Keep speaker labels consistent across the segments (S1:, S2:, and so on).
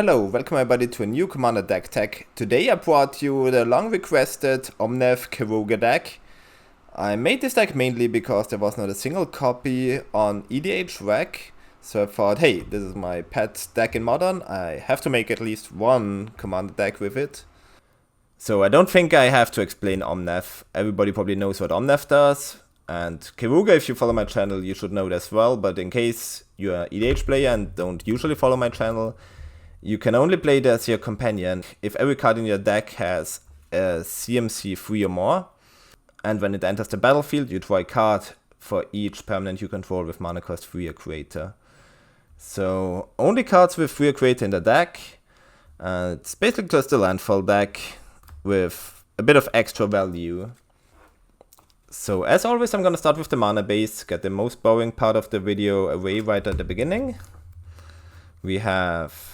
S1: Hello, welcome everybody to a new Commander deck tech. Today I brought you the long requested Omnath Keruga deck. I made this deck mainly because there was not a single copy on EDH rack. So I thought, hey, this is my pet deck in Modern, I have to make at least one Commander deck with it. So I don't think I have to explain Omnath. Everybody probably knows what Omnath does. And Keruga, if you follow my channel, you should know it as well. But in case you're an EDH player and don't usually follow my channel, you can only play it as your companion if every card in your deck has a CMC 3 or more. And when it enters the battlefield, you draw a card for each permanent you control with mana cost 3 or greater. So only cards with 3 or greater in the deck. It's basically just a landfall deck with a bit of extra value. So as always, I'm gonna start with the mana base, get the most boring part of the video away right at the beginning. We have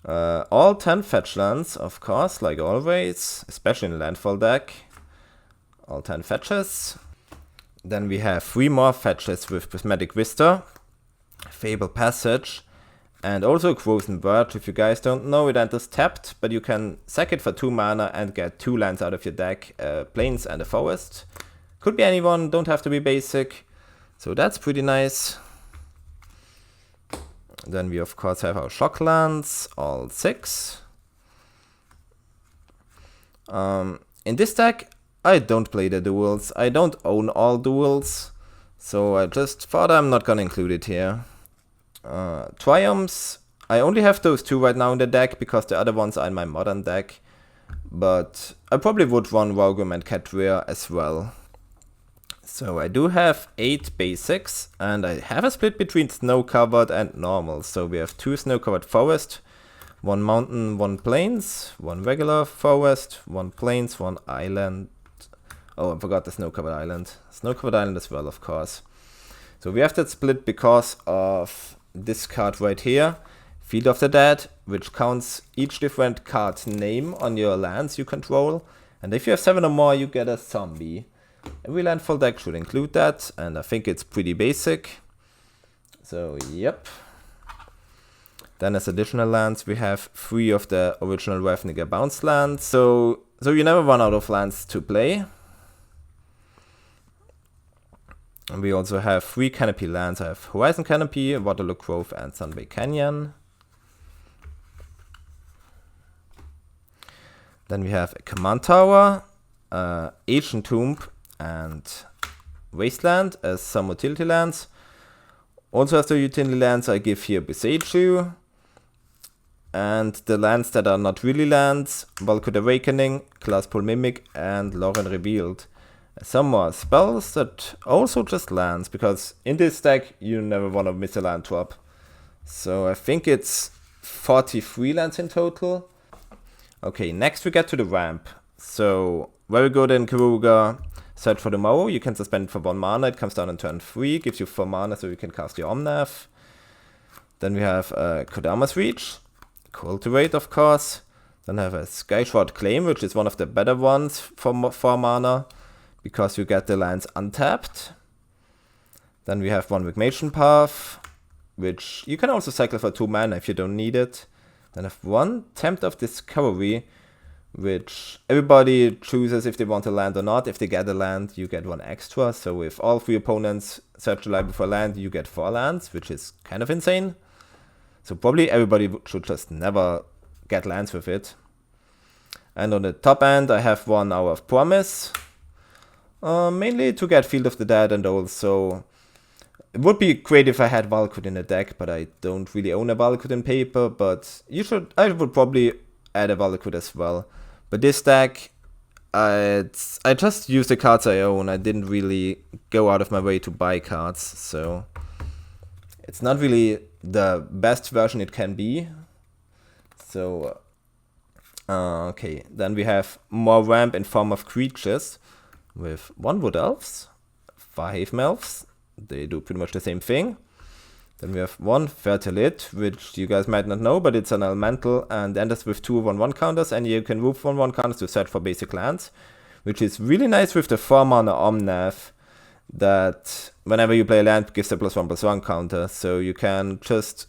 S1: all 10 fetch lands, of course, like always, especially in a landfall deck. All 10 fetches. Then we have 3 more fetches with Prismatic Vista, Fable Passage, and also Frozen Verge. If you guys don't know, it enters tapped, but you can sack it for 2 mana and get 2 lands out of your deck, Plains and a Forest. Could be anyone, don't have to be basic, so that's pretty nice. Then we of course have our shock lands, all 6. In this deck, I don't play the duels. I don't own all duels, so I just thought I'm not gonna include it here. Triumphs, I only have those 2 right now in the deck because the other ones are in my modern deck, but I probably would run Rogram and Catria as well. So I do have 8 basics, and I have a split between snow-covered and normal. So we have 2 snow-covered forest, 1 mountain, 1 plains, 1 regular forest, 1 plains, 1 island. Oh, I forgot the snow-covered island. Snow-covered island as well, of course. So we have that split because of this card right here, Field of the Dead, which counts each different card's name on your lands you control. And if you have 7 or more, you get a zombie. Every landfall deck should include that, and I think it's pretty basic. So, yep. Then as additional lands, we have 3 of the original Ravnica bounce lands. So you never run out of lands to play. And we also have 3 Canopy lands. I have Horizon Canopy, Waterloo Grove, and Sunbay Canyon. Then we have a Command Tower, Ancient Tomb, and Wasteland as some utility lands. Also as the utility lands, I give here Beseiju. And the lands that are not really lands, Valkut Awakening, Glasspool Mimic, and Lauren Revealed. Some more spells that also just lands, because in this deck you never want to miss a land drop. So I think it's 43 lands in total. Okay, next we get to the ramp. So very good in Keruga. Search for Tomorrow, you can suspend it for 1 mana, it comes down on turn 3, gives you 4 mana so you can cast your Omnath. Then we have Kodama's Reach, Cultivate of course. Then I have a Skyshroud Claim, which is one of the better ones for 4 mana, because you get the lands untapped. Then we have 1 Regmation Path, which you can also cycle for 2 mana if you don't need it. Then I have 1 Tempt of Discovery, which everybody chooses if they want a land or not. If they get a land, you get 1 extra. So if all 3 opponents search the library for land, you get 4 lands, which is kind of insane. So probably everybody should just never get lands with it. And on the top end, I have 1 Hour of Promise. Mainly to get Field of the Dead, and also it would be great if I had Valkut in the deck, but I don't really own a Valkut in paper. But I would probably add a Valkut as well. But this deck, I just use the cards I own. I didn't really go out of my way to buy cards, so it's not really the best version it can be. So, okay, then we have more ramp in form of creatures with 1 Wood Elves, 5 Elves. They do pretty much the same thing. Then we have 1 Fertilid, which you guys might not know, but it's an elemental and enters with 2 1/1 counters, and you can move 1/1 counters to search for basic lands, which is really nice with the 4 mana Omnath, that whenever you play a land, gives a +1/+1 counter, so you can just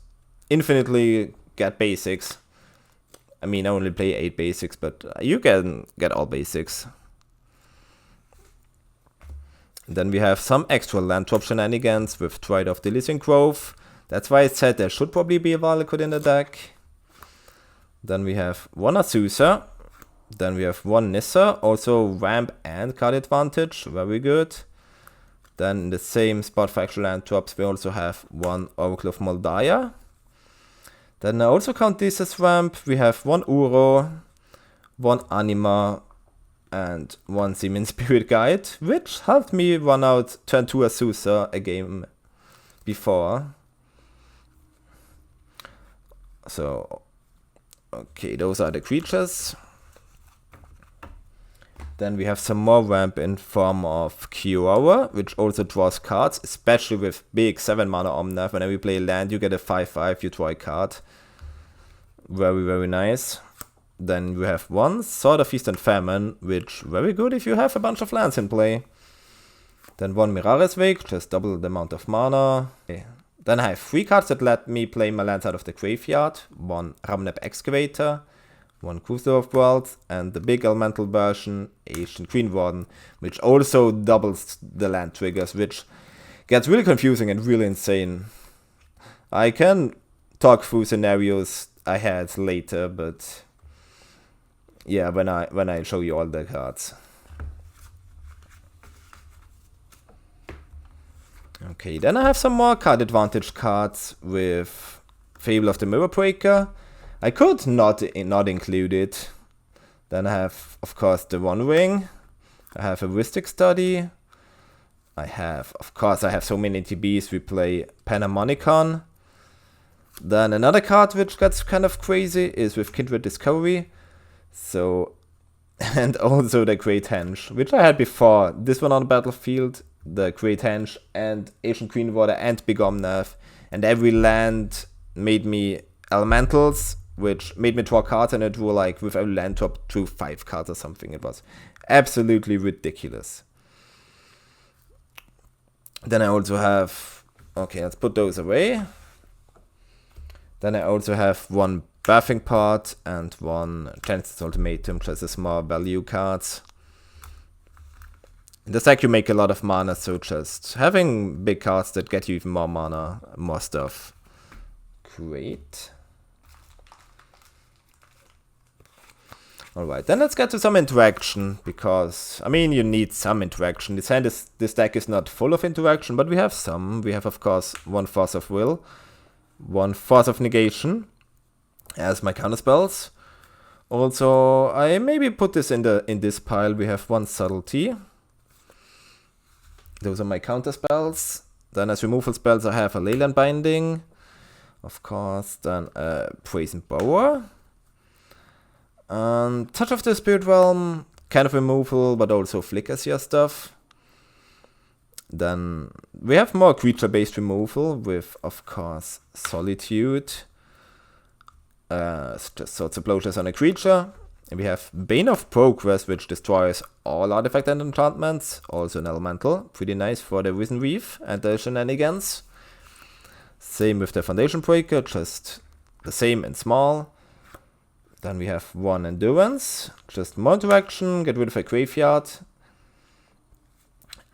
S1: infinitely get basics. I mean, I only play 8 basics, but you can get all basics. Then we have some extra land drop shenanigans with Triad of the Elysian Grove. That's why I said there should probably be a Valakut in the deck. Then we have one Azusa. Then we have one Nissa, also ramp and card advantage, very good. Then in the same spot for actual land drops, we also have one Oracle of Moldaya. Then I also count this as ramp. We have one Uro, one Anima, and one Seaman Spirit Guide, which helped me run out turn 2 Azusa a game before. So, okay, those are the creatures. Then we have some more ramp in form of Keruga, which also draws cards, especially with big 7 mana Omnath. Whenever you play land, you get a 5/5, you draw a card. Very, very nice. Then you have one Sword of Feast and Famine, which very good if you have a bunch of lands in play. Then one Miraris Wake, just double the amount of mana. Okay. Then I have 3 cards that let me play my lands out of the graveyard. One Ramnep Excavator, one Crucible of Worlds, and the big elemental version, Ancient Green Warden, which also doubles the land triggers, which gets really confusing and really insane. I can talk through scenarios I had later, but yeah, when I show you all the cards. Okay, then I have some more card advantage cards with Fable of the Mirror Breaker. I could not include it. Then I have, of course, the One Ring. I have a Wistic Study. I have so many TBs. We play Panharmonicon. Then another card which gets kind of crazy is with Kindred Discovery. So, and also the Great Henge, which I had before. This one on the battlefield, the Great Henge and Ancient Green Water and Big Omnath. And every land made me elementals, which made me draw cards, and I drew like with every land drop drew 5 cards or something. It was absolutely ridiculous. Then I also have, okay, let's put those away. Then I also have one Birthing Pod and one Genesis Ultimatum, just a small value cards. In this deck you make a lot of mana, so just having big cards that get you even more mana, more stuff. Great. Alright, then let's get to some interaction, because, I mean, you need some interaction. This deck is not full of interaction, but we have some. We have, of course, one Force of Will, one Force of Negation as my counterspells. Also, I maybe put this in this pile. We have one Subtlety. Those are my counterspells. Then as removal spells I have a Leyland Binding, of course, then a Brazen Bower. Touch of the Spirit Realm, kind of removal, but also flickers your stuff. Then we have more creature-based removal with, of course, Solitude. Just Swords of Bloaters on a creature. And we have Bane of Progress, which destroys all artifact and enchantments. Also an elemental. Pretty nice for the Risen Reef and the shenanigans. Same with the Foundation Breaker, just the same in small. Then we have one Endurance, just more interaction, get rid of a graveyard.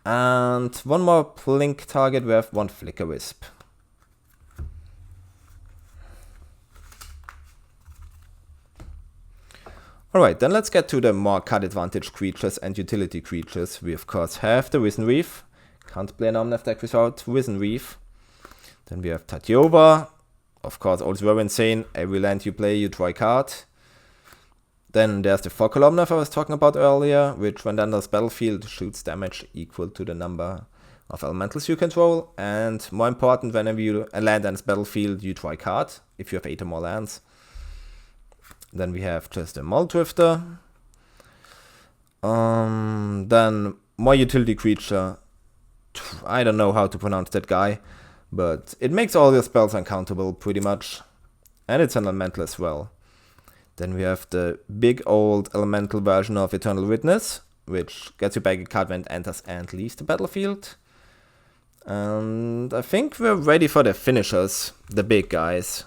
S1: And one more blink target, we have one Flicker Wisp. Alright, then let's get to the more card advantage creatures and utility creatures. We of course have the Risen Reef. Can't play an Omnath deck without Risen Reef. Then we have Tatyova. Of course, also very insane. Every land you play, you draw a card. Then there's the Focal Omnath I was talking about earlier, which when enters battlefield shoots damage equal to the number of elementals you control. And more important, whenever a land enters battlefield, you draw a card, if you have 8 or more lands. Then we have just a Muldrifter. Then more utility creature. I don't know how to pronounce that guy, but it makes all your spells uncountable pretty much. And it's an elemental as well. Then we have the big old elemental version of Eternal Witness, which gets you back a card when it enters and leaves the battlefield. And I think we're ready for the finishers, the big guys.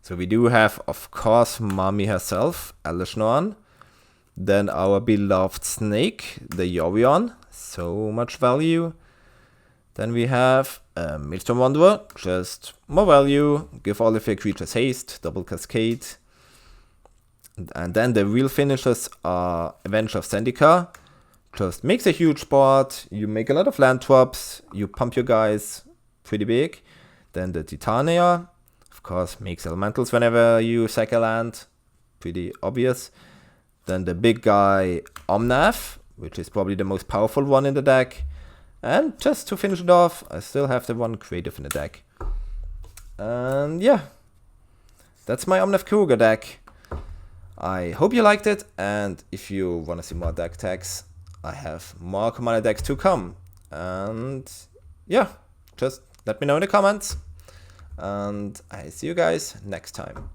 S1: So we do have, of course, Mami herself, Elishnorn. Then our beloved snake, the Yorion, so much value. Then we have Maelstrom Wanderer, just more value, give all of your creatures haste, double cascade. And then the real finishers are Avenger of Zendikar, just makes a huge board, you make a lot of land drops, you pump your guys pretty big. Then the Titania, of course, makes elementals whenever you sack a land, pretty obvious. Then the big guy Omnath, which is probably the most powerful one in the deck. And just to finish it off, I still have the one creative in the deck. And yeah, that's my Omnath Keruga deck. I hope you liked it, and if you want to see more deck tags, I have more commander decks to come. And yeah, just let me know in the comments. And I see you guys next time.